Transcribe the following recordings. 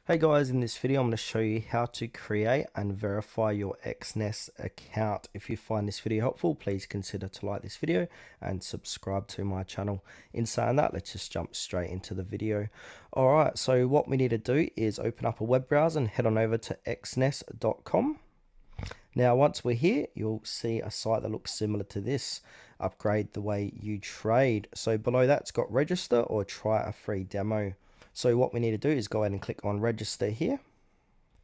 Hey guys, in this video I'm going to show you how to create and verify your Exness account. If you find this video helpful, please consider to like this video and subscribe to my channel. In saying that, let's just jump straight into the video. Alright, so what we need to do is open up a web browser and head on over to exness.com. Now once we're here, you'll see a site that looks similar to this. Upgrade the way you trade. So below that it's got register or try a free demo. So what we need to do is go ahead and click on register here.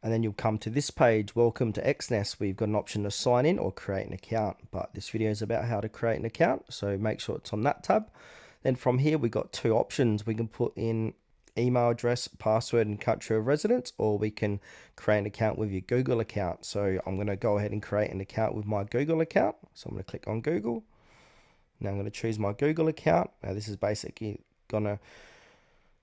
And then you'll come to this page, welcome to Exness. We've got an option to sign in or create an account. But this video is about how to create an account. So make sure it's on that tab. Then from here, we've got two options. We can put in email address, password, and country of residence, or we can create an account with your Google account. So I'm going to go ahead and create an account with my Google account. So I'm going to click on Google. Now I'm going to choose my Google account. Now this is basically going to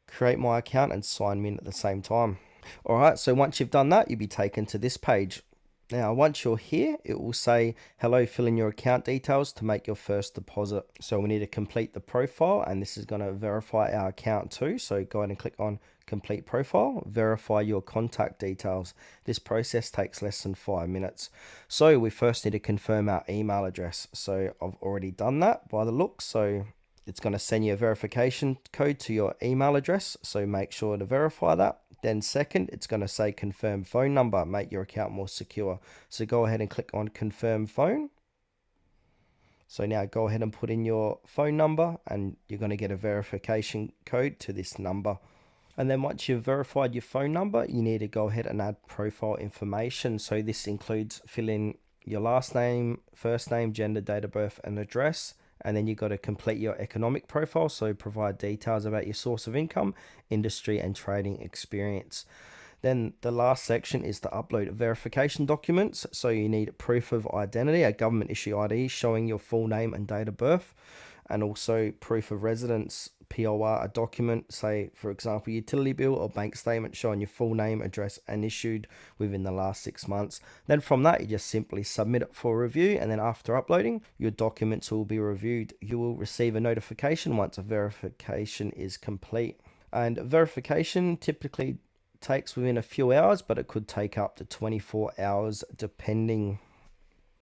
create my account and sign me in at the same time. Alright, so once you've done that, you'll be taken to this page. Now, once you're here, it will say, hello, fill in your account details to make your first deposit. So we need to complete the profile, and this is going to verify our account too. So go ahead and click on complete profile, verify your contact details. This process takes less than 5 minutes. So we first need to confirm our email address. So I've already done that by the look. So it's going to send you a verification code to your email address, so make sure to verify that. Then second, it's going to say confirm phone number, make your account more secure. So go ahead and click on confirm phone. So now go ahead and put in your phone number and you're going to get a verification code to this number. And then once you've verified your phone number, you need to go ahead and add profile information. So this includes fill in your last name, first name, gender, date of birth, and address. And then you've got to complete your economic profile, so provide details about your source of income, industry, and trading experience. Then the last section is to upload verification documents. So you need proof of identity, a government issue ID showing your full name and date of birth, and also proof of residence, POR, a document, say for example utility bill or bank statement showing your full name, address, and issued within the last 6 months. Then from that, you just simply submit it for review, and then after uploading, your documents will be reviewed. You will receive a notification once a verification is complete. And verification typically takes within a few hours, but it could take up to 24 hours depending.